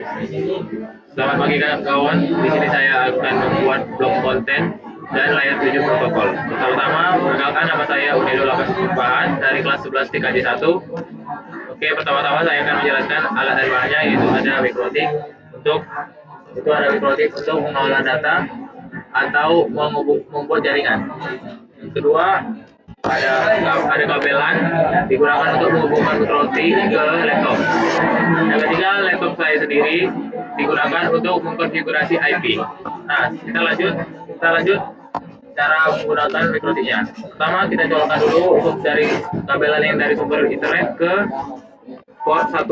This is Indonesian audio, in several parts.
Selamat pagi kawan, di sini saya akan membuat blog konten dan layer 7 protokol. Pertama-tama, perkenalkan nama saya Unedo Lakas Perubahan dari kelas 11 TKJ 1. Oke, pertama-tama saya akan menjelaskan alat dari bahannya, yaitu ada Wikrotik untuk mengolah data atau membuat jaringan. Yang kedua, ada kabelan digunakan untuk menghubungkan Wikrotik ke laptop. Yang ketiga, laptop saya sendiri digunakan untuk mengkonfigurasi IP. Nah, kita lanjut cara menggunakan Wikrotiknya. Pertama, kita colokkan dulu untuk dari kabelan yang dari sumber internet ke port 1.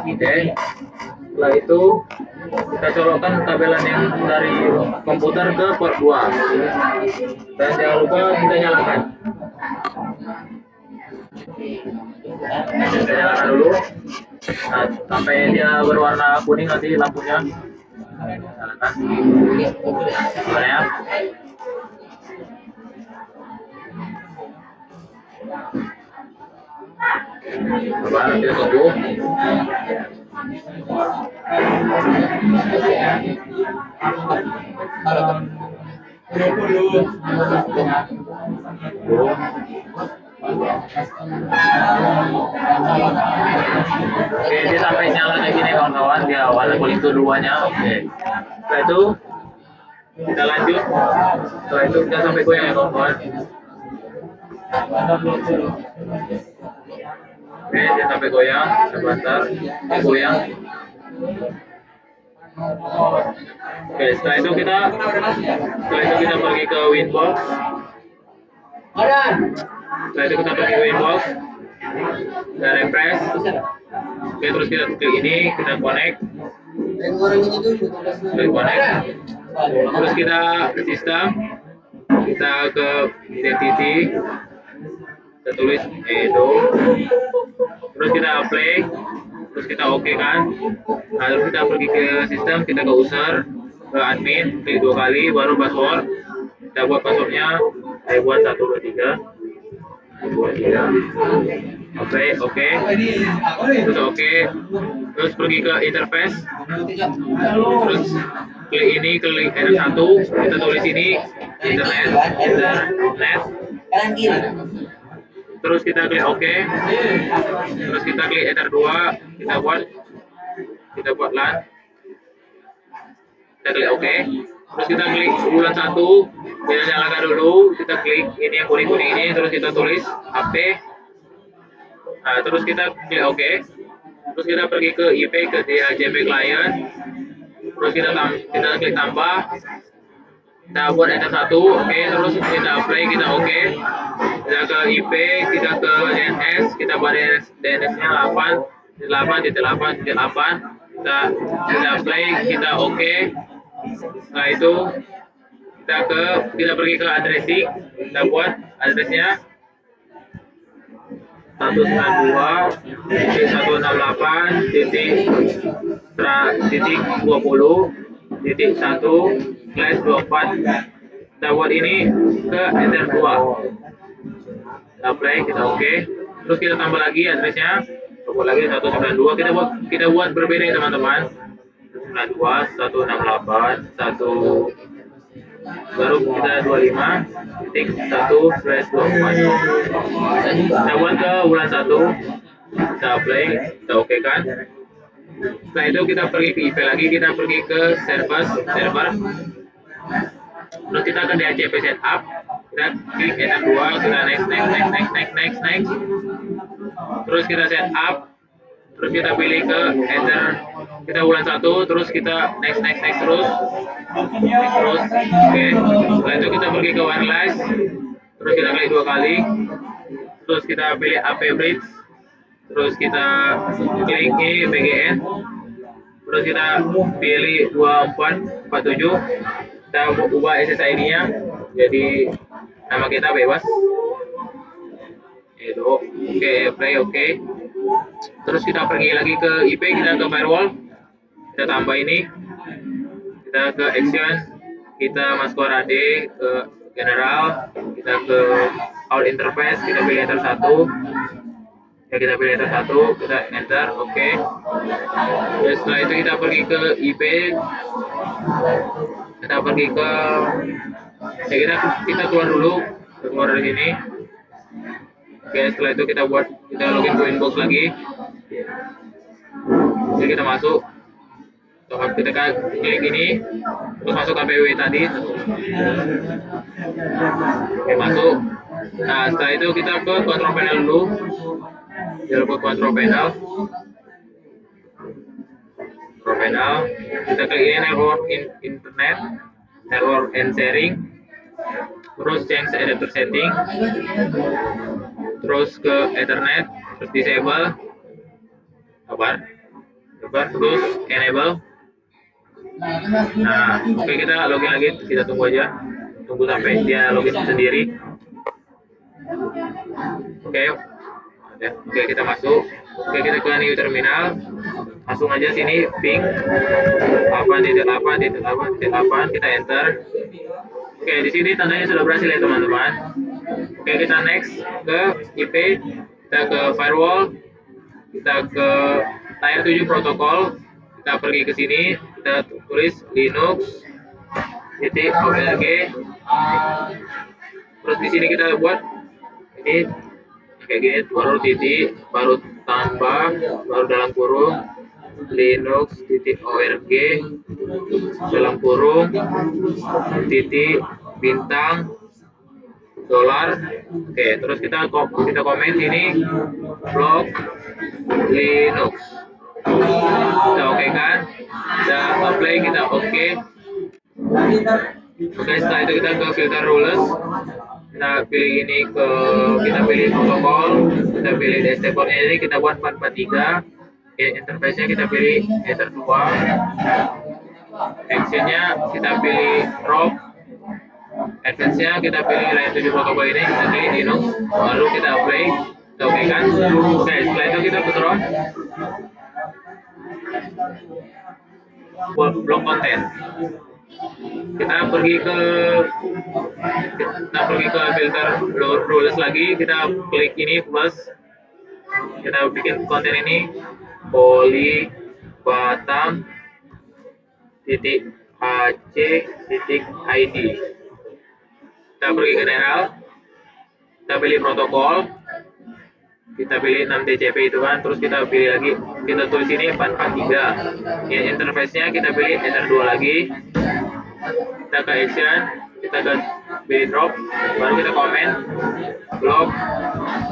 Oke. Setelah itu kita colokkan kabelan yang dari komputer ke port 2. Dan jangan lupa kita nyalakan. Kita nyalakan dulu. Nah, sampai dia berwarna kuning nanti lampunya. Nyalakan. Mana ya? Coba kita tunggu. Oke, dia sampai nyala kayak gini kawan-kawan, dia warna kuning keduanya. Oke. Setelah itu kita lanjut. Setelah itu kita sampai goyang ya kawan-kawan. Oke, dia sampai goyang sebentar. Goyang. Oke, setelah itu kita pergi ke Winbox. Setelah itu kita pergi ke Winbox. Kita refresh. Oke, terus kita klik ini, kita connect. Terus kita ke sistem, kita ke identity, kita tulis Edo, terus kita apply, terus kita oke kan. Nah, terus kita pergi ke sistem, kita ke user, ke admin, klik 2 kali, baru password. Kita buat passwordnya, saya buat 123. Oke, terus oke, terus pergi ke interface, terus klik enter 1, kita tulis ini internet, terus kita klik oke, terus kita klik enter 2, kita buat LAN, kita klik oke, terus kita klik bulan 1, kita nyalakan dulu, kita klik ini yang kuning-kuning ini, terus kita tulis HP. Nah, terus kita klik oke, terus kita pergi ke IP ke DHCP client, terus kita klik tambah, kita buat enter 1, oke, terus kita apply, kita oke, kita ke IP, kita ke DNS, kita buat DNS-nya 8.8.8.8, kita apply, kita oke. Setelah itu kita pergi ke addressing, kita buat addressnya 192.20.1/24. Kita buat ini ke enter 2. Kita apply, kita oke. Terus kita tambah lagi addressnya, buat lagi 192. Kita buat berbeda ya teman-teman. 192, 168, 1 baru kita 25.1/24. Kita buat ke bulan 1, kita apply, kita oke kan. Setelah itu kita pergi ke IP lagi, kita pergi ke server, terus kita ke DHCP setup, kita klik enter 2, kita next, terus kita setup, terus kita pilih ke enter, kita bulan 1, terus kita next terus. Oke, setelah itu kita pergi ke wireless, terus kita klik 2 kali, terus kita pilih AP bridge, terus kita klik BGN, terus kita pilih 2447, kita ubah SSID nya jadi nama kita bebas itu. Oke, play oke. Terus kita pergi lagi ke IP, kita ke firewall, kita tambah ini, kita ke action, kita masuk AD ke general, kita ke all interface, kita pilih enter 1, Ya, kita pilih enter satu, kita enter, oke. Dan setelah itu kita pergi ke IP, kita pergi ke, ya kita keluar dulu, keluar dari sini. Oke, setelah itu kita login ke inbox lagi. Oke, kita masuk. Kita klik ini untuk masuk ke PW tadi. Oke, masuk. Nah, setelah itu kita ke control panel dulu. Kita ke control panel. Kita klik ini network internet, network and sharing. Terus change adapter setting. Terus ke Ethernet, terus disable. Terus enable. Nah, oke, kita login lagi, kita tunggu aja, tunggu sampai dia login sendiri. Oke, kita masuk. Oke, kita ke new terminal, langsung aja sini ping 8.8.8.8, kita enter. Oke, di sini tandanya sudah berhasil ya teman-teman. Oke, kita next ke IP, kita ke firewall, kita ke layer 7 protokol, kita pergi ke sini, kita tulis Linux .org. Terus di sini kita buat ini kayak gini, baru tambah, baru dalam kurung Linux.org dalam kurung bintang dolar. Oke, terus kita komen sini blog Linux. Kita oke kan? Kita apply, kita oke. Oke, setelah itu kita ke filter rules. Kita pilih ini kita pilih protokol, kita pilih dashboardnya ini kita buat 443. Oke, interface-nya kita pilih Ether 2. Action-nya kita pilih ROP. Advance-nya kita pilih layer 7 protokol ini, kita pilih Linux, lalu kita apply. Kita oke kan? Oke, setelah itu kita putar blok konten. Kita pergi ke filter rules lagi, kita klik ini plus, kita bikin konten ini polybatam .ac.id. Kita pergi ke general, kita pilih protokol, kita pilih 6TCP itu kan, terus kita pilih lagi, kita tulis ini 443. Ya, interface-nya kita pilih Ether 2 lagi. Kita ke action, kita ke pilih drop, baru kita komen blog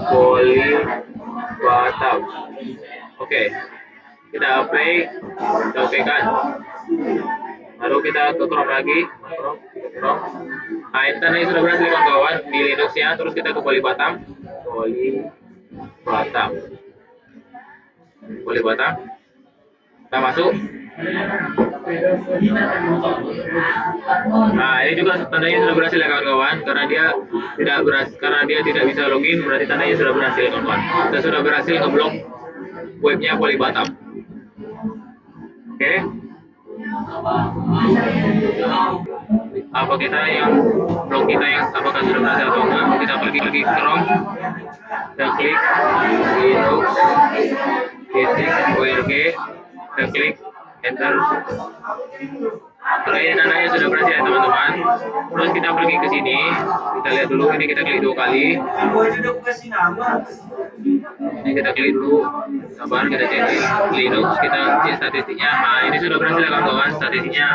polybatam. Oke, kita apply, kita oke kan, baru kita ke Chrome lagi, Chrome. Nah, ini tadi sudah berhasil kawan-kawan di Linux ya. Terus kita ke polybatam, kita masuk. Nah, ini juga tandanya sudah berhasil ya kawan-kawan, karena dia tidak bisa login, berarti tandanya sudah berhasil ya kawan-kawan. Kita sudah berhasil ngeblok webnya polybatam. Oke. Apakah kita apakah sudah berhasil atau enggak? Kita pergi ke Chrome, kita klik Linux.org, kita klik enter. Oke, tandanya sudah berhasil ya teman-teman. Terus kita pergi ke sini, kita lihat dulu, ini kita klik 2 kali. Ini kita klik dulu, sabar, kita cek Linux, kita cek statistiknya. Nah, ini sudah berhasil ya kawan-kawan, statistiknya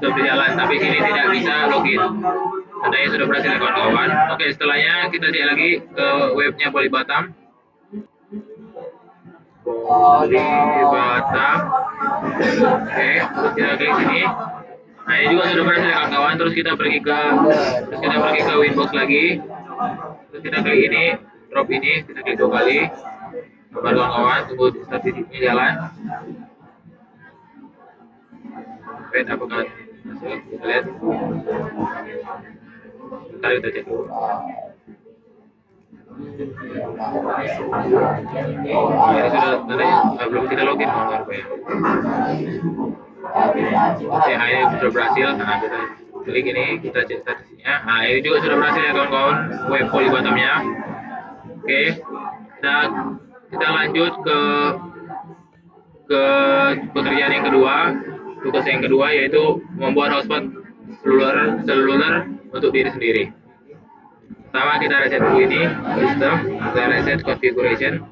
sudah berjalan, tapi sini tidak bisa login. Tandanya sudah berhasil ya kawan-kawan. Oke, setelahnya kita cek lagi ke webnya polybatam. Oke, terus kita klik sini. Nah, ini juga sudah berhasil ya kawan-kawan. Terus kita pergi ke Winbox lagi. Terus kita klik ini, drop ini, kita klik 2 kali. Sabar kawan-kawan, tunggu statistiknya jalan. Wait, apakah hasil? Kita lihat. Bentar, kita cek dulu. Ini sudah tandanya belum kita login ya. Oke, nah ini sudah berhasil. Nah, kita klik ini, kita cek statistiknya. Nah, ini juga sudah berhasil ya kawan-kawan, web polybatamnya. Oke, kita kita lanjut ke pekerjaan yang kedua. Tugas yang kedua yaitu membuat hotspot seluler untuk diri sendiri. Pertama kita reset dulu ini sistem, kita reset configuration.